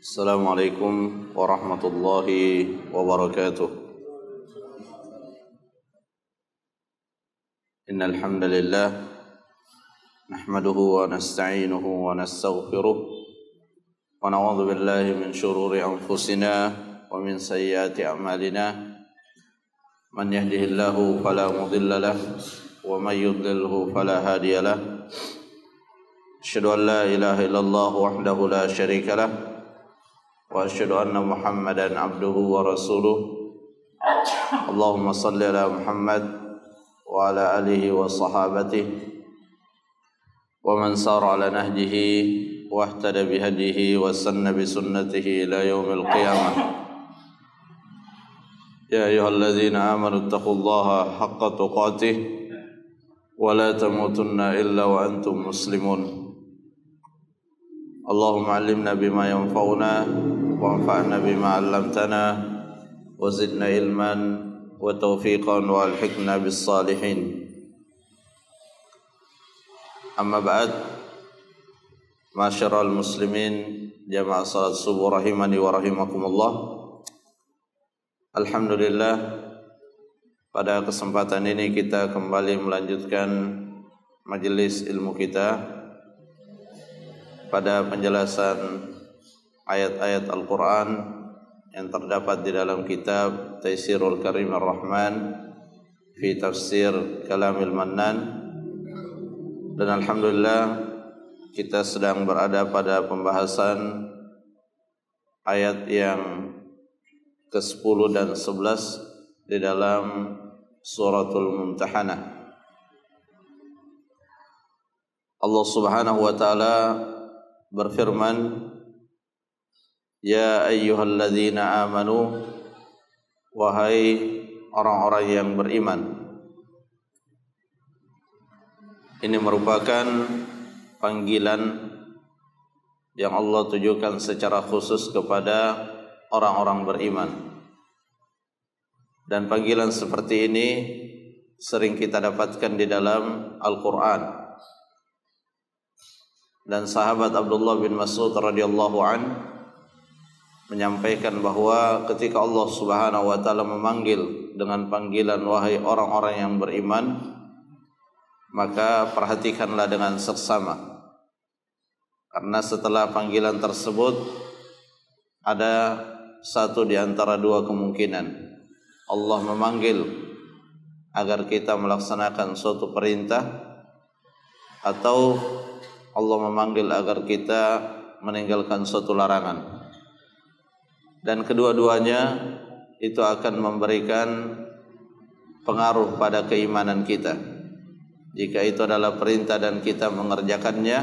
Assalamualaikum warahmatullahi wabarakatuh. Innal hamdalillah nahmaduhu wa nasta'inuhu wa nastaghfiruh wa na'udzu billahi min shururi anfusina wa min sayyiati a'malina. Man yahdihillahu fala mudilla lahu wa may yudlilhu fala hadiya lahu. Asyhadu an la ilaha illallah wahdahu la syarika lahu wa asyhadu anna Muhammadan abduhu wa rasuluh. Allahumma salli ala Muhammad wa ala alihi wa sahabatihi wa man sara ala nahjihi wa ihtada bihadihi wa sanna bi sunnatihi ila yaumil qiyamah. Ya ayyuhalladzina amanu taqullaha haqqa tuqatih wa la tamutunna illa wa antum muslimun. Allahumma 'allimna bima yanfa'una wanfa'na bima 'allamtana wa zidna ilman wa tawfiqan wa alhiqna bis salihin. Amma ba'd, ma'asyiral muslimin jamaah salat subuh rahimani wa rahimakumullah. Alhamdulillah, pada kesempatan ini kita kembali melanjutkan majelis ilmu kita pada penjelasan ayat-ayat Al-Quran yang terdapat di dalam kitab Taisirul Karim Ar-Rahman fi Tafsir Kalamil Mannan. Dan alhamdulillah kita sedang berada pada pembahasan ayat yang ke-10 dan 11 di dalam suratul Mumtahanah. Allah Subhanahu wa taala berfirman, ya ayyuhalladzina amanu, wahai orang-orang yang beriman. Ini merupakan panggilan yang Allah tujukan secara khusus kepada orang-orang beriman. Dan panggilan seperti ini sering kita dapatkan di dalam Al-Quran. Dan sahabat Abdullah bin Mas'ud radhiyallahu an menyampaikan bahwa ketika Allah Subhanahu wa taala memanggil dengan panggilan wahai orang-orang yang beriman, maka perhatikanlah dengan seksama. Karena setelah panggilan tersebut ada satu di antara dua kemungkinan. Allah memanggil agar kita melaksanakan suatu perintah, atau Allah memanggil agar kita meninggalkan suatu larangan. Dan kedua-duanya itu akan memberikan pengaruh pada keimanan kita. Jika itu adalah perintah dan kita mengerjakannya,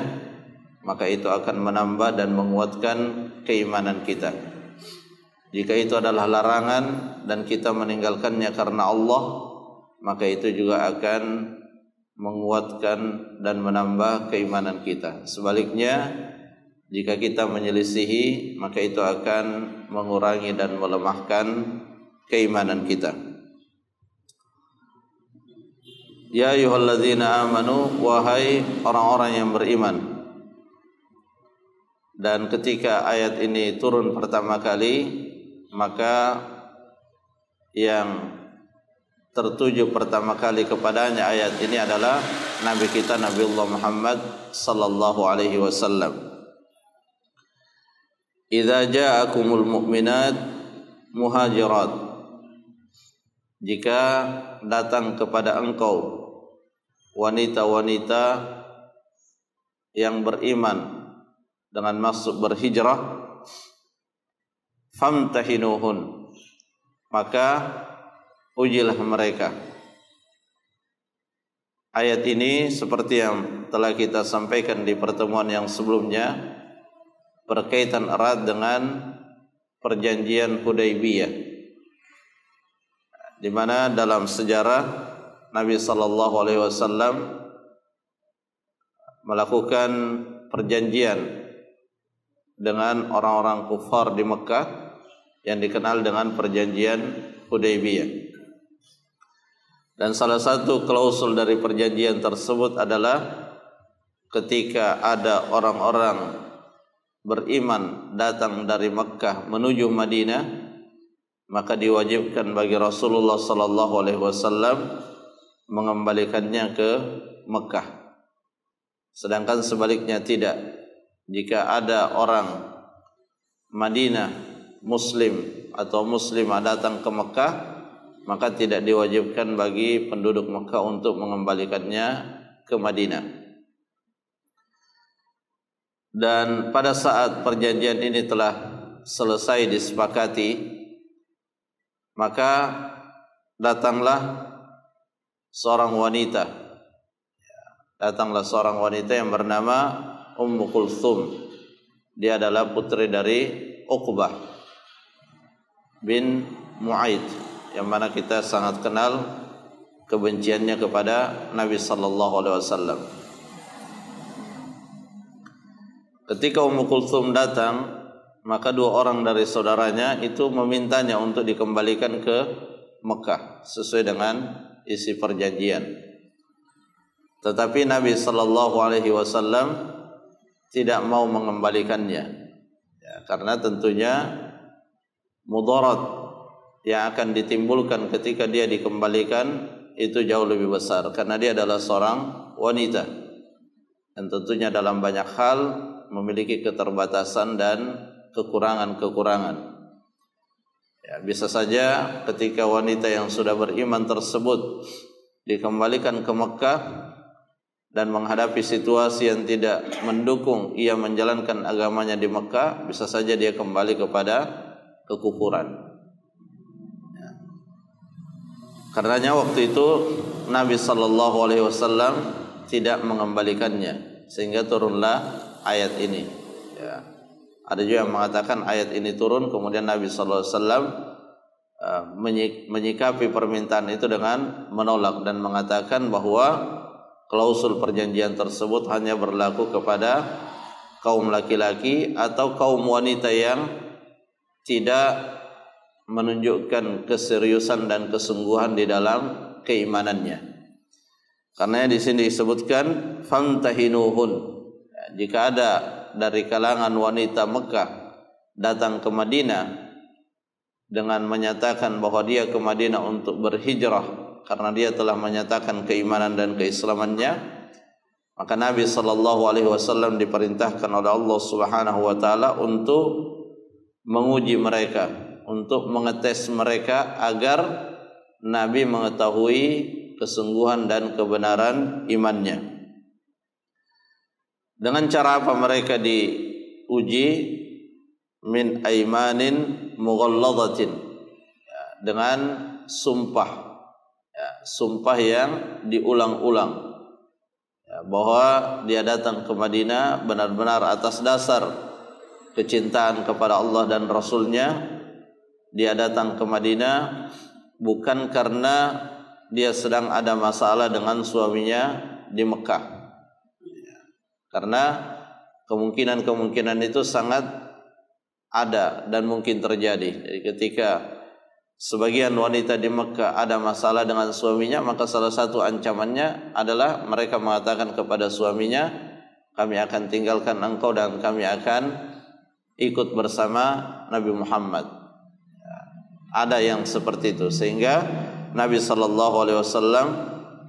maka itu akan menambah dan menguatkan keimanan kita. Jika itu adalah larangan dan kita meninggalkannya karena Allah, maka itu juga akan menguatkan dan menambah keimanan kita. Sebaliknya, jika kita menyelisihi, maka itu akan mengurangi dan melemahkan keimanan kita. Ya ayyuhalladzina amanu, wahai orang-orang yang beriman. Dan ketika ayat ini turun pertama kali, maka yang tertuju pertama kali kepadanya ayat ini adalah Nabi kita Nabiullah Muhammad sallallahu alaihi wasallam. Idza ja'akumul mu'minat muhajirat, jika datang kepada engkau wanita-wanita yang beriman dengan maksud berhijrah, famtahinuhun, maka ujilah mereka. Ayat ini seperti yang telah kita sampaikan di pertemuan yang sebelumnya berkaitan erat dengan perjanjian Hudaybiyah, di mana dalam sejarah Nabi sallallahu alaihi wasallam melakukan perjanjian dengan orang-orang kufar di Mekah yang dikenal dengan perjanjian Hudaybiyah. Dan salah satu klausul dari perjanjian tersebut adalah ketika ada orang-orang beriman datang dari Mekkah menuju Madinah, maka diwajibkan bagi Rasulullah sallallahu alaihi wasallam mengembalikannya ke Mekkah. Sedangkan sebaliknya tidak. Jika ada orang Madinah muslim atau muslimah datang ke Mekkah, maka tidak diwajibkan bagi penduduk Mekkah untuk mengembalikannya ke Madinah. Dan pada saat perjanjian ini telah selesai disepakati, maka datanglah seorang wanita. Datanglah seorang wanita yang bernama Ummu Kulthum. Dia adalah putri dari Uqbah bin Mu'aid, yang mana kita sangat kenal kebenciannya kepada Nabi sallallahu alaihi wasallam. Ketika Ummu Kulthum datang, maka dua orang dari saudaranya itu memintanya untuk dikembalikan ke Mekah sesuai dengan isi perjanjian. Tetapi Nabi sallallahu alaihi wasallam tidak mau mengembalikannya, ya, karena tentunya mudarat yang akan ditimbulkan ketika dia dikembalikan itu jauh lebih besar, karena dia adalah seorang wanita dan tentunya dalam banyak hal memiliki keterbatasan dan kekurangan-kekurangan. Ya, bisa saja ketika wanita yang sudah beriman tersebut dikembalikan ke Mekkah dan menghadapi situasi yang tidak mendukung ia menjalankan agamanya di Mekkah, bisa saja dia kembali kepada kekufuran. Ya. Karenanya waktu itu Nabi sallallahu alaihi wasallam tidak mengembalikannya, sehingga turunlah ayat ini. Ya. Ada juga yang mengatakan ayat ini turun, kemudian Nabi sallallahu alaihi wasallam menyikapi permintaan itu dengan menolak dan mengatakan bahwa klausul perjanjian tersebut hanya berlaku kepada kaum laki-laki atau kaum wanita yang tidak menunjukkan keseriusan dan kesungguhan di dalam keimanannya. Karena di sini disebutkan famtahinuhun. Jika ada dari kalangan wanita Mekah datang ke Madinah dengan menyatakan bahwa dia ke Madinah untuk berhijrah karena dia telah menyatakan keimanan dan keislamannya, maka Nabi sallallahu alaihi wasallam diperintahkan oleh Allah Subhanahu wa taala untuk menguji mereka, untuk mengetes mereka agar Nabi mengetahui kesungguhan dan kebenaran imannya. Dengan cara apa mereka diuji? Min aimanin mughalladatin, ya, dengan sumpah, ya, sumpah yang diulang-ulang, ya, bahwa dia datang ke Madinah benar-benar atas dasar kecintaan kepada Allah dan Rasulnya. Dia datang ke Madinah bukan karena dia sedang ada masalah dengan suaminya di Mekah. Karena kemungkinan-kemungkinan itu sangat ada dan mungkin terjadi. Jadi ketika sebagian wanita di Mekah ada masalah dengan suaminya, maka salah satu ancamannya adalah mereka mengatakan kepada suaminya, kami akan tinggalkan engkau dan kami akan ikut bersama Nabi Muhammad. Ada yang seperti itu, sehingga Nabi sallallahu alaihi wasallam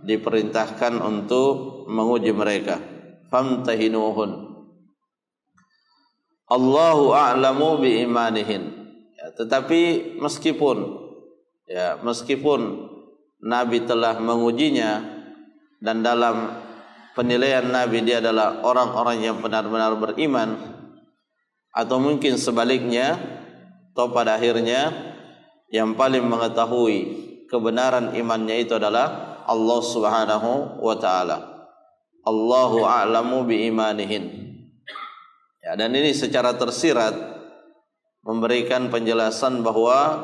diperintahkan untuk menguji mereka. Famtahinuhun. Allahu a'lamu biimanihin. Ya, tetapi meskipun Nabi telah mengujinya dan dalam penilaian Nabi dia adalah orang-orang yang benar-benar beriman, atau mungkin sebaliknya, atau pada akhirnya yang paling mengetahui kebenaran imannya itu adalah Allah Subhanahu wa taala. Allahu a'lamu biimanihin. Ya, dan ini secara tersirat memberikan penjelasan bahwa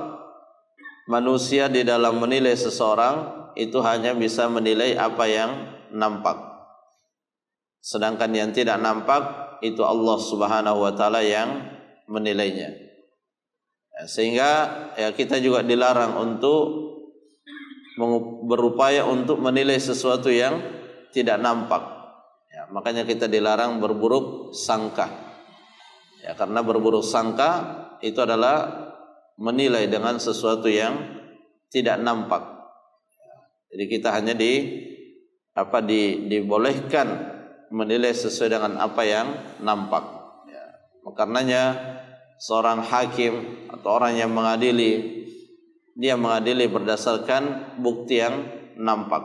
manusia di dalam menilai seseorang itu hanya bisa menilai apa yang nampak. Sedangkan yang tidak nampak itu Allah Subhanahu wa taala yang menilainya. Ya, sehingga ya kita juga dilarang untuk berupaya untuk menilai sesuatu yang tidak nampak. Ya, makanya kita dilarang berburuk sangka. Ya, Ya, karena berburuk sangka itu adalah menilai dengan sesuatu yang tidak nampak. Jadi kita hanya dibolehkan menilai sesuai dengan apa yang nampak. Ya. Karenanya seorang hakim atau orang yang mengadili, dia mengadili berdasarkan bukti yang nampak.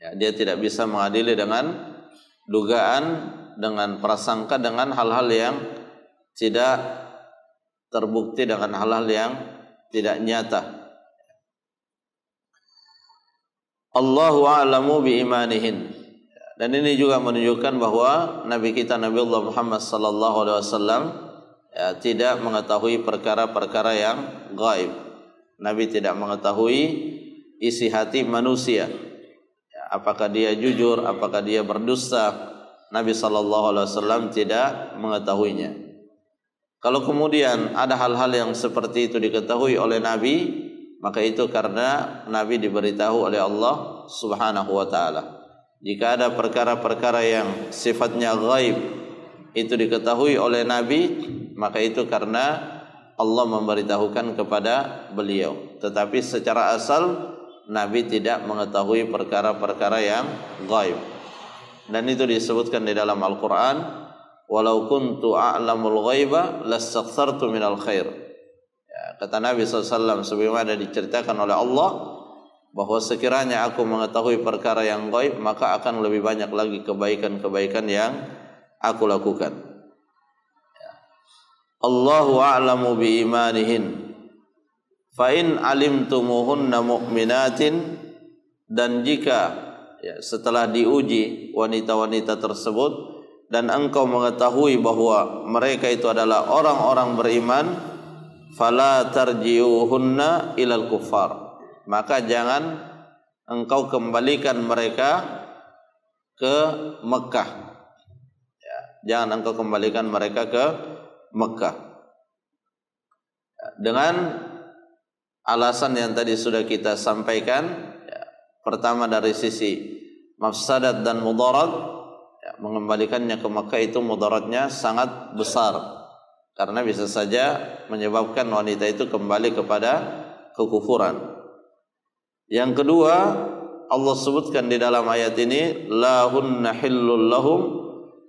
Ya, dia tidak bisa mengadili dengan dugaan, dengan prasangka, dengan hal-hal yang tidak terbukti, dengan hal-hal yang tidak nyata. Allahu a'lamu bi imanihin. Dan ini juga menunjukkan bahwa Nabi kita Nabi Allah Muhammad sallallahu alaihi wasallam ya, tidak mengetahui perkara-perkara yang gaib. Nabi tidak mengetahui isi hati manusia. Ya, apakah dia jujur, apakah dia berdusta, Nabi sallallahu alaihi wasallam tidak mengetahuinya. Kalau kemudian ada hal-hal yang seperti itu diketahui oleh Nabi, maka itu karena Nabi diberitahu oleh Allah Subhanahu wa taala. Jika ada perkara-perkara yang sifatnya gaib itu diketahui oleh Nabi, maka itu karena Allah memberitahukan kepada beliau. Tetapi secara asal Nabi tidak mengetahui perkara-perkara yang gaib. Dan itu disebutkan di dalam Al-Qur'an, walau kuntu a'lamul ghaiba lastaghfartu minal khair. Ya, kata Nabi SAW sebagaimana diceritakan oleh Allah, bahwa sekiranya aku mengetahui perkara yang gaib, maka akan lebih banyak lagi kebaikan-kebaikan yang aku lakukan. Ya. Allahu a'lamu bi imanihin. Fa in alimtumuhunna mu'minatin, dan jika ya, setelah diuji wanita-wanita tersebut dan engkau mengetahui bahwa mereka itu adalah orang-orang beriman, fala tarji'uhunna ilal kuffar, maka jangan engkau kembalikan mereka ke Mekah. Ya, jangan engkau kembalikan mereka ke Mekah. Ya, dengan alasan yang tadi sudah kita sampaikan, ya, pertama dari sisi mafsadat dan mudarat, ya, mengembalikannya ke Mekah itu mudaratnya sangat besar, karena bisa saja menyebabkan wanita itu kembali kepada kekufuran. Yang kedua, Allah sebutkan di dalam ayat ini, la hunna hillul lahum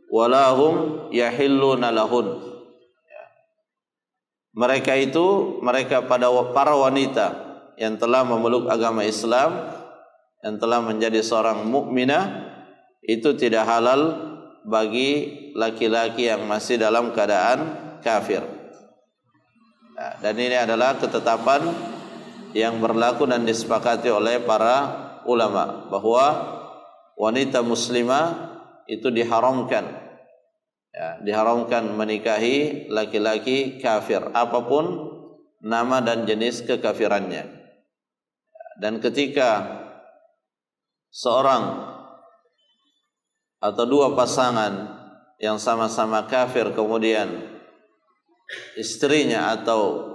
wa lahum yahilluna lahun. Ya. Mereka pada para wanita yang telah memeluk agama Islam, yang telah menjadi seorang mukminah, itu tidak halal bagi laki-laki yang masih dalam keadaan kafir. Nah, dan ini adalah ketetapan yang berlaku dan disepakati oleh para ulama, bahwa wanita muslimah itu diharamkan, ya, diharamkan menikahi laki-laki kafir, apapun nama dan jenis kekafirannya. Dan ketika seorang atau dua pasangan yang sama-sama kafir, kemudian istrinya atau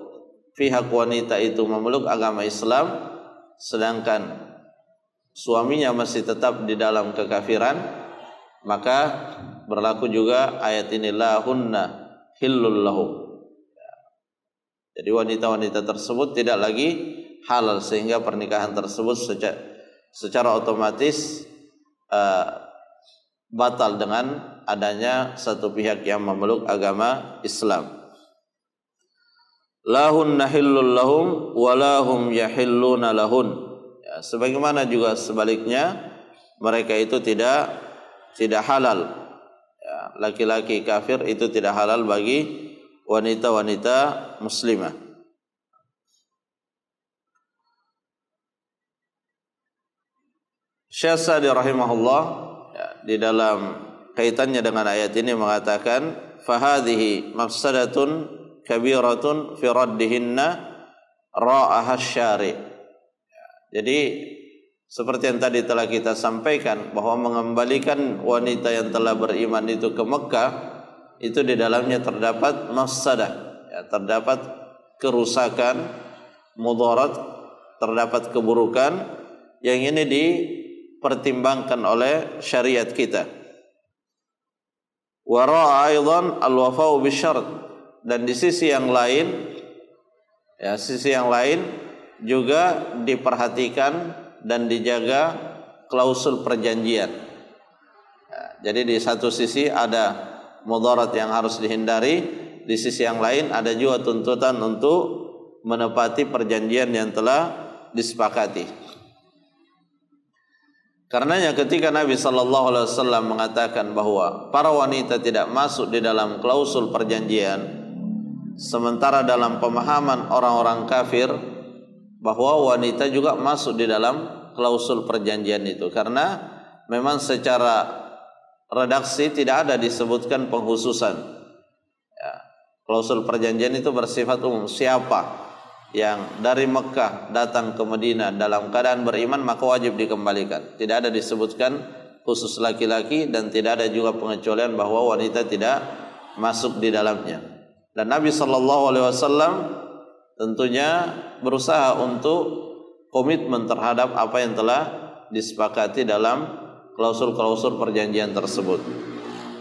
pihak wanita itu memeluk agama Islam, sedangkan suaminya masih tetap di dalam kekafiran, maka berlaku juga ayat ini, la hunna hillul lahum. Jadi wanita-wanita tersebut tidak lagi halal, sehingga pernikahan tersebut secara otomatis batal dengan adanya satu pihak yang memeluk agama Islam. Lahunna hillul lahum wa lahum yahilluna lahun. Ya, sebagaimana juga sebaliknya, mereka itu tidak halal. Ya, laki-laki kafir itu tidak halal bagi wanita-wanita muslimah. Syekh Sa'di rahimahullah, ya, di dalam kaitannya dengan ayat ini mengatakan, fahadhihi mafsadatun kabiratun fi raddihinna ra'aha syari'. Jadi seperti yang tadi telah kita sampaikan, bahwa mengembalikan wanita yang telah beriman itu ke Mekah, itu di dalamnya terdapat mafsadah, ya, terdapat kerusakan, mudarat, terdapat keburukan yang ini dipertimbangkan oleh syariat kita. Wa ra'a aidan al-wafa'u bisyart, dan di sisi yang lain, ya, sisi yang lain juga diperhatikan dan dijaga klausul perjanjian. Ya, jadi di satu sisi ada mudarat yang harus dihindari, di sisi yang lain ada juga tuntutan untuk menepati perjanjian yang telah disepakati. Karenanya ketika Nabi sallallahu alaihi wasallam mengatakan bahwa para wanita tidak masuk di dalam klausul perjanjian, sementara dalam pemahaman orang-orang kafir bahwa wanita juga masuk di dalam klausul perjanjian itu, karena memang secara redaksi tidak ada disebutkan pengkhususan. Ya, klausul perjanjian itu bersifat umum. Siapa yang dari Mekah datang ke Madinah dalam keadaan beriman maka wajib dikembalikan. Tidak ada disebutkan khusus laki-laki dan tidak ada juga pengecualian bahwa wanita tidak masuk di dalamnya. Dan Nabi SAW tentunya berusaha untuk komitmen terhadap apa yang telah disepakati dalam klausul-klausul perjanjian tersebut.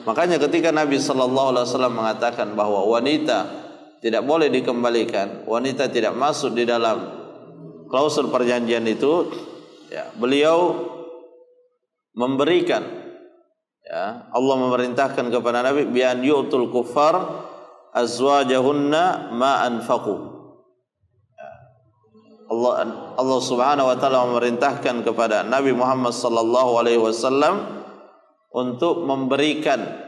Makanya ketika Nabi SAW mengatakan bahwa wanita tidak boleh dikembalikan, wanita tidak masuk di dalam klausul perjanjian itu, ya, beliau memberikan, ya, Allah memerintahkan kepada Nabi bi an yu'tul kuffar azwajahunna ma anfaqu. Ya, Allah Subhanahu wa taala memerintahkan kepada Nabi Muhammad sallallahu alaihi wasallam untuk memberikan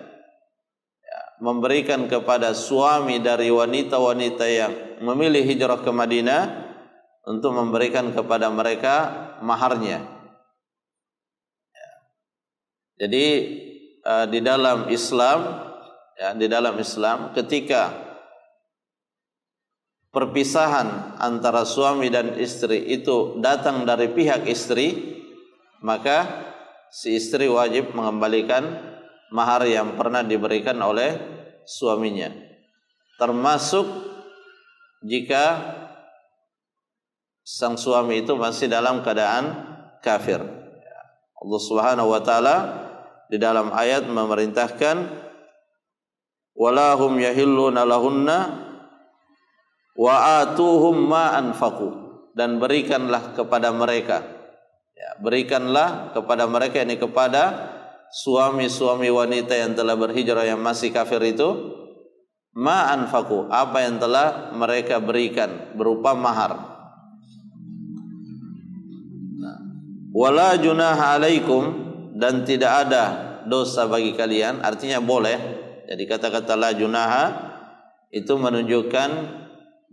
kepada suami dari wanita-wanita yang memilih hijrah ke Madinah untuk memberikan kepada mereka maharnya. Jadi di dalam Islam, ya, di dalam Islam ketika perpisahan antara suami dan istri itu datang dari pihak istri, maka si istri wajib mengembalikan mahar yang pernah diberikan oleh suaminya, termasuk jika sang suami itu masih dalam keadaan kafir. Allah Subhanahu wa taala di dalam ayat memerintahkan walahum yahilluna lahunna wa atuhum ma anfaqu, dan berikanlah kepada mereka, ya, berikanlah kepada mereka, ini kepada suami-suami wanita yang telah berhijrah yang masih kafir itu, ma anfaqu, apa yang telah mereka berikan berupa mahar. Wala junaha alaikum, dan tidak ada dosa bagi kalian, artinya boleh. Jadi kata-kata la junaha itu menunjukkan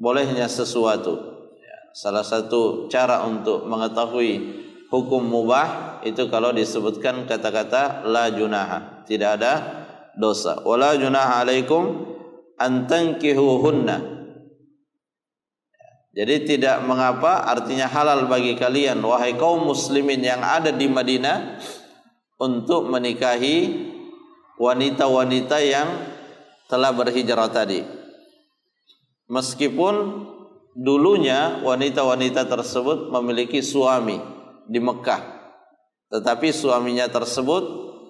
bolehnya sesuatu. Ya, salah satu cara untuk mengetahui hukum mubah itu kalau disebutkan kata-kata la junaha, tidak ada dosa. Wala junaha alaikum an tankihuhunna. Jadi tidak mengapa, artinya halal bagi kalian wahai kaum muslimin yang ada di Madinah untuk menikahi wanita-wanita yang telah berhijrah tadi. Meskipun dulunya wanita-wanita tersebut memiliki suami di Mekah, tetapi suaminya tersebut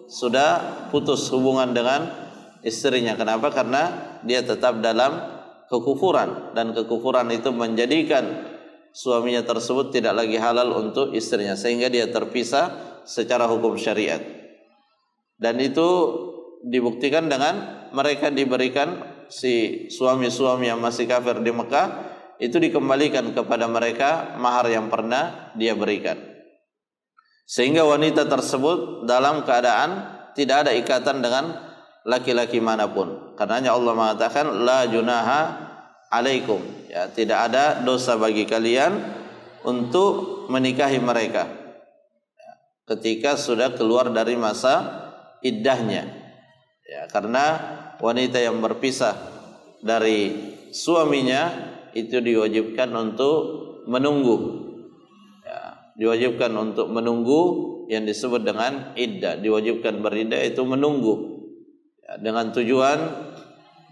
sudah putus hubungan dengan istrinya. Kenapa? Karena dia tetap dalam kekufuran, dan kekufuran itu menjadikan suaminya tersebut tidak lagi halal untuk istrinya, sehingga dia terpisah secara hukum syariat. Dan itu dibuktikan dengan mereka diberikan, si suami-suami yang masih kafir di Mekah itu dikembalikan kepada mereka mahar yang pernah dia berikan, sehingga wanita tersebut dalam keadaan tidak ada ikatan dengan laki-laki manapun. Karenanya Allah mengatakan la junaha alaikum, ya, tidak ada dosa bagi kalian untuk menikahi mereka ketika sudah keluar dari masa iddahnya, ya, karena wanita yang berpisah dari suaminya itu diwajibkan untuk menunggu. Diwajibkan untuk menunggu yang disebut dengan iddah, diwajibkan beriddah itu menunggu, ya, dengan tujuan,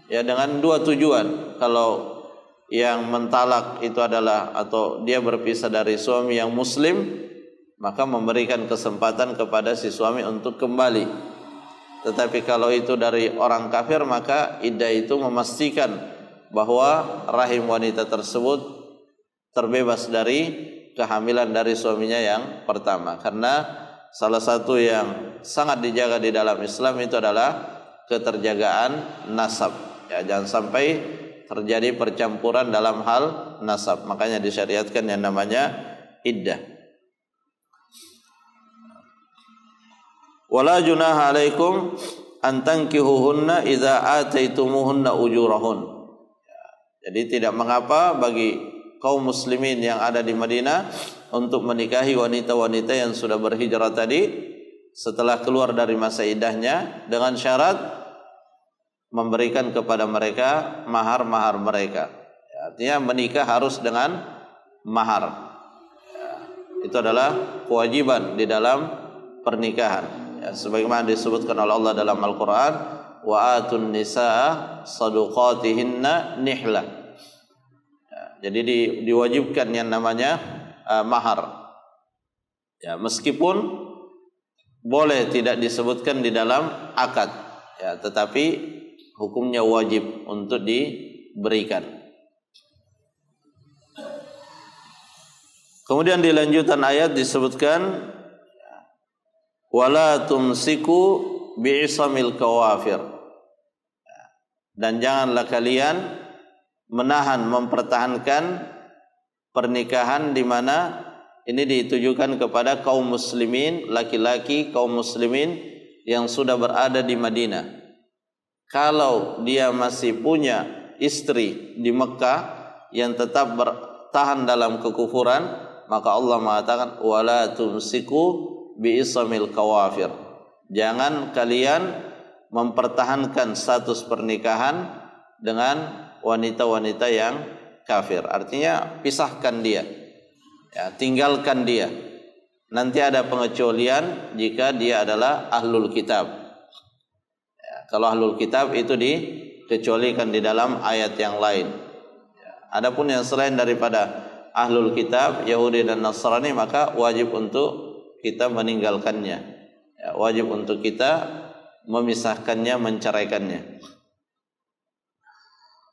ya, dengan dua tujuan. Kalau yang mentalak itu adalah atau dia berpisah dari suami yang muslim, maka memberikan kesempatan kepada si suami untuk kembali. Tetapi kalau itu dari orang kafir, maka iddah itu memastikan bahwa rahim wanita tersebut terbebas dari kehamilan dari suaminya yang pertama. Karena salah satu yang sangat dijaga di dalam Islam itu adalah keterjagaan nasab. Ya, jangan sampai terjadi percampuran dalam hal nasab. Makanya disyariatkan yang namanya iddah. Wala junaha alaikum an tankihuhunna idza ataitumuhunna ujurahun. Jadi tidak mengapa bagi kaum muslimin yang ada di Madinah untuk menikahi wanita-wanita yang sudah berhijrah tadi setelah keluar dari masa iddahnya, dengan syarat memberikan kepada mereka mahar-mahar mereka. Ya, artinya menikah harus dengan mahar. Ya, itu adalah kewajiban di dalam pernikahan. Ya, sebagaimana disebutkan oleh Allah dalam Al-Quran, wa atun nisaa saduqatihinna nihla. Ya, jadi diwajibkan yang namanya mahar. Ya, meskipun boleh tidak disebutkan di dalam akad, ya, tetapi hukumnya wajib untuk diberikan. Kemudian di lanjutan ayat disebutkan wala tumsiku bi'isamil kawafir, dan janganlah kalian menahan, mempertahankan pernikahan di mana ini ditujukan kepada kaum muslimin, laki-laki kaum muslimin yang sudah berada di Madinah. Kalau dia masih punya istri di Mekah yang tetap bertahan dalam kekufuran, maka Allah mengatakan wala tumsiku bi'isamil kawafir. Jangan kalian mempertahankan status pernikahan dengan wanita-wanita yang kafir. Artinya pisahkan dia, ya, tinggalkan dia. Nanti ada pengecualian jika dia adalah ahlul kitab. Ya, kalau ahlul kitab itu dikecualikan di dalam ayat yang lain. Ya, adapun yang selain daripada ahlul kitab, Yahudi dan Nasrani, maka wajib untuk kita meninggalkannya. Ya, wajib untuk kita memisahkannya, menceraikannya.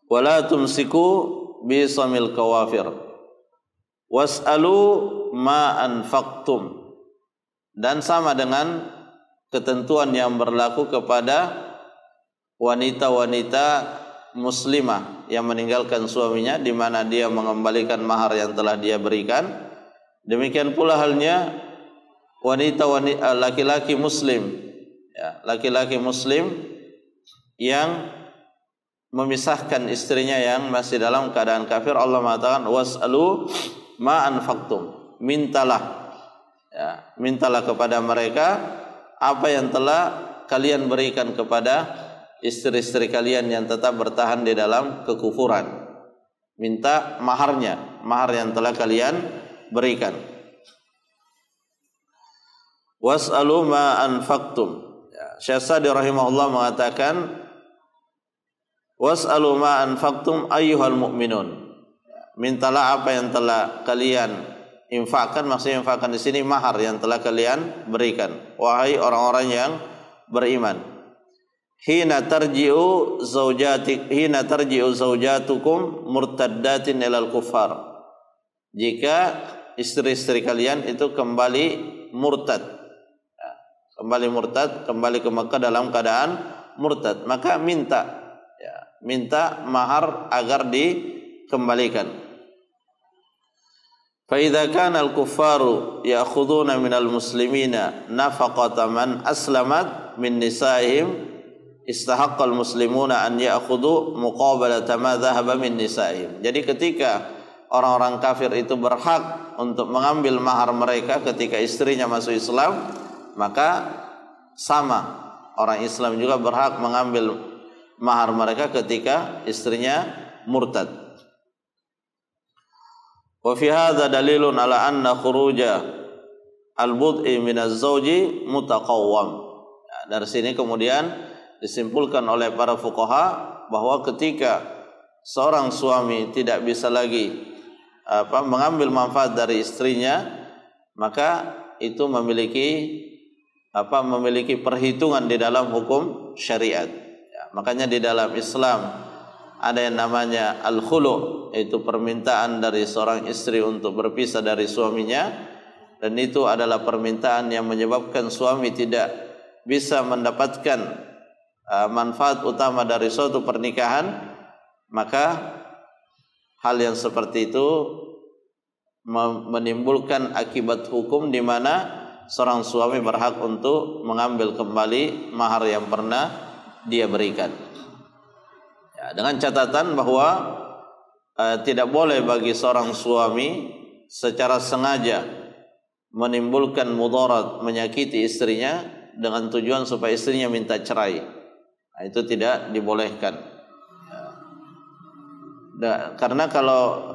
Wala tumsiku bi'isamil kawafir was'alu ma anfaqtum, dan sama dengan ketentuan yang berlaku kepada wanita-wanita muslimah yang meninggalkan suaminya, di mana dia mengembalikan mahar yang telah dia berikan. Demikian pula halnya wanita-wanita laki-laki muslim, ya, laki-laki muslim yang memisahkan istrinya yang masih dalam keadaan kafir. Allah mengatakan was'alu ma anfaqtum, mintalah, ya, mintalah kepada mereka apa yang telah kalian berikan kepada istri-istri kalian yang tetap bertahan di dalam kekufuran. Minta maharnya, mahar yang telah kalian berikan. Was'alu ma anfaqtum. Ya, Syekh Sa'di rahimahullah mengatakan was'alu ma anfaqtum ayyuhal mu'minun. Mintalah apa yang telah kalian infakkan, maksudnya infakkan di sini mahar yang telah kalian berikan, wahai orang-orang yang beriman. Hina tarji'u zaujatukum murtaddatin ilal kuffar. Jika istri-istri kalian itu kembali murtad, kembali ke Mekah dalam keadaan murtad, maka minta mahar agar dikembalikan. Fa idza kana al-kuffaru ya'khuduna minal muslimina nafaqata man aslamat min nisa'ihim istahaqqal muslimuna an ya'khudhu muqabalata ma dhahaba min nisa'ihim. Jadi ketika orang-orang kafir itu berhak untuk mengambil mahar mereka ketika istrinya masuk Islam, maka sama orang Islam juga berhak mengambil mahar mereka ketika istrinya murtad. Wa fi hadza dalilun ala anna khuruja al-bud'i min az-zawji mutaqawwam. Dari sini kemudian disimpulkan oleh para fuqaha bahwa ketika seorang suami tidak bisa lagi mengambil manfaat dari istrinya, maka itu memiliki memiliki perhitungan di dalam hukum syariat. Ya, makanya di dalam Islam ada yang namanya al-khulu', yaitu permintaan dari seorang istri untuk berpisah dari suaminya, dan itu adalah permintaan yang menyebabkan suami tidak bisa mendapatkan manfaat utama dari suatu pernikahan. Maka hal yang seperti itu menimbulkan akibat hukum di mana seorang suami berhak untuk mengambil kembali mahar yang pernah dia berikan. Ya, dengan catatan bahwa tidak boleh bagi seorang suami secara sengaja menimbulkan mudarat, menyakiti istrinya dengan tujuan supaya istrinya minta cerai. Nah, itu tidak dibolehkan. Ya. Karena kalau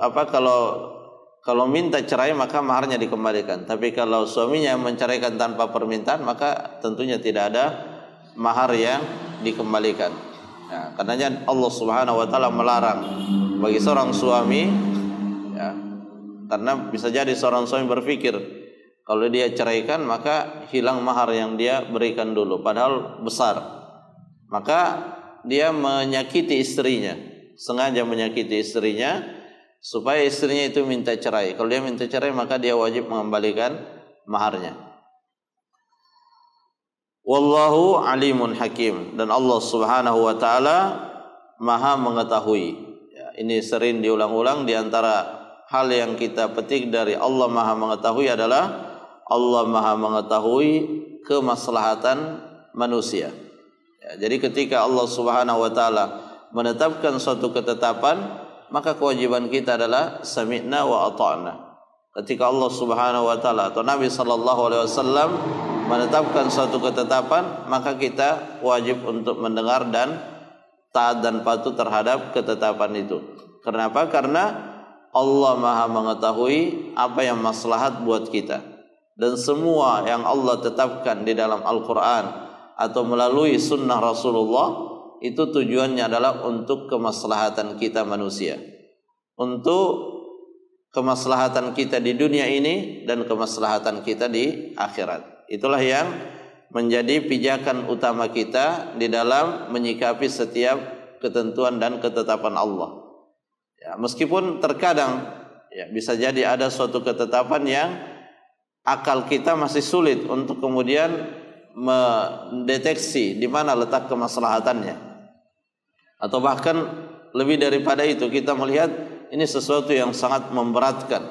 minta cerai maka maharnya dikembalikan. Tapi kalau suaminya menceraikan tanpa permintaan, maka tentunya tidak ada mahar yang dikembalikan. Ya, karenanya Allah Subhanahu wa taala melarang bagi seorang suami, ya, karena bisa jadi seorang suami berpikir kalau dia ceraikan maka hilang mahar yang dia berikan dulu, padahal besar. Maka dia menyakiti istrinya, sengaja menyakiti istrinya supaya istrinya itu minta cerai. Kalau dia minta cerai maka dia wajib mengembalikan maharnya. Wallahu alimun hakim, dan Allah Subhanahu wa taala Maha mengetahui. Ya, ini sering diulang-ulang. Di antara hal yang kita petik dari Allah Maha mengetahui adalah Allah Maha mengetahui kemaslahatan manusia. Ya, jadi ketika Allah Subhanahu wa taala menetapkan suatu ketetapan, maka kewajiban kita adalah sami'na wa ata'na. Ketika Allah Subhanahu wa taala atau Nabi sallallahu alaihi wasallam menetapkan suatu ketetapan, maka kita wajib untuk mendengar dan taat dan patuh terhadap ketetapan itu. Kenapa? Karena Allah Maha mengetahui apa yang maslahat buat kita. Dan semua yang Allah tetapkan di dalam Al-Quran atau melalui sunnah Rasulullah, itu tujuannya adalah untuk kemaslahatan kita manusia, untuk kemaslahatan kita di dunia ini dan kemaslahatan kita di akhirat. Itulah yang menjadi pijakan utama kita di dalam menyikapi setiap ketentuan dan ketetapan Allah. Ya, meskipun terkadang ya, bisa jadi ada suatu ketetapan yang akal kita masih sulit untuk kemudian mendeteksi di mana letak kemaslahatannya. Atau bahkan lebih daripada itu, kita melihat ini sesuatu yang sangat memberatkan,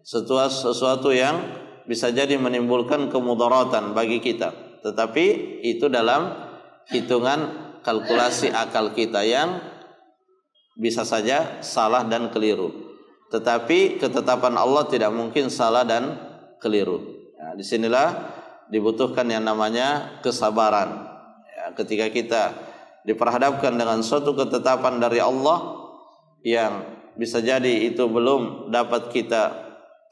sesuatu yang bisa jadi menimbulkan kemudaratan bagi kita. Tetapi itu dalam hitungan kalkulasi akal kita yang bisa saja salah dan keliru. Tetapi ketetapan Allah tidak mungkin salah dan keliru. Ya, disinilah dibutuhkan yang namanya kesabaran. Ya, ketika kita diperhadapkan dengan suatu ketetapan dari Allah yang bisa jadi itu belum dapat kita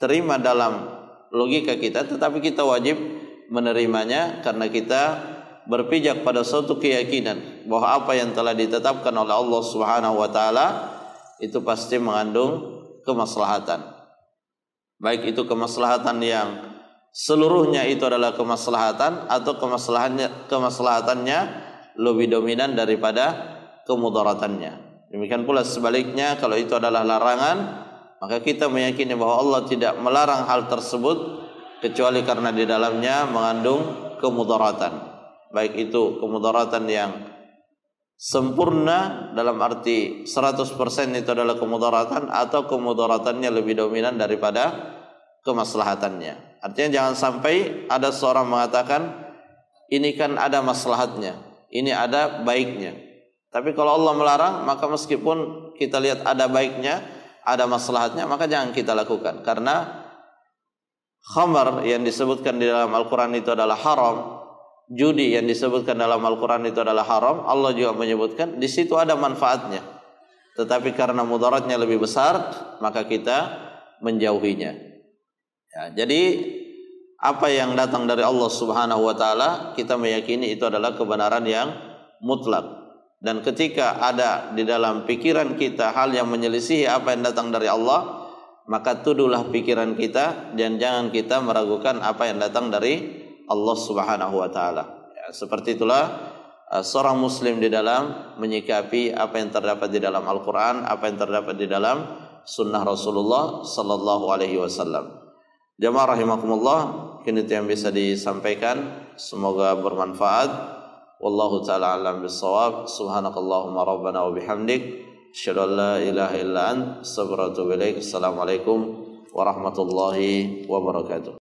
terima dalam logika kita, tetapi kita wajib menerimanya karena kita berpijak pada suatu keyakinan bahwa apa yang telah ditetapkan oleh Allah Subhanahu wa taala itu pasti mengandung kemaslahatan. Baik itu kemaslahatan yang seluruhnya itu adalah kemaslahatan atau kemaslahatannya lebih dominan daripada kemudaratannya. Demikian pula sebaliknya, kalau itu adalah larangan, maka kita meyakini bahwa Allah tidak melarang hal tersebut kecuali karena di dalamnya mengandung kemudaratan. Baik itu kemudaratan yang sempurna dalam arti 100% itu adalah kemudaratan, atau kemudaratannya lebih dominan daripada kemaslahatannya. Artinya jangan sampai ada seorang mengatakan ini kan ada maslahatnya, ini ada baiknya. Tapi kalau Allah melarang, maka meskipun kita lihat ada baiknya, ada maslahatnya, maka jangan kita lakukan. Karena khamar yang disebutkan di dalam Al-Quran itu adalah haram, judi yang disebutkan dalam Al-Quran itu adalah haram. Allah juga menyebutkan di situ ada manfaatnya, tetapi karena mudaratnya lebih besar, maka kita menjauhinya. Ya, jadi apa yang datang dari Allah Subhanahu wa taala, kita meyakini itu adalah kebenaran yang mutlak. Dan ketika ada di dalam pikiran kita hal yang menyelisihi apa yang datang dari Allah, maka tuduhlah pikiran kita dan jangan kita meragukan apa yang datang dari Allah Subhanahu wa taala. Ya, seperti itulah seorang muslim di dalam menyikapi apa yang terdapat di dalam Al-Qur'an, apa yang terdapat di dalam sunnah Rasulullah sallallahu alaihi wasallam. Jamaah rahimakumullah, ini yang bisa disampaikan, semoga bermanfaat. Wallahu taala alam bissawab. Subhanakallahumma rabbana wa bihamdik, asyhadu an la ilaha illa anta, astaghfiruka wa atubu ilaik. Assalamualaikum warahmatullahi wabarakatuh.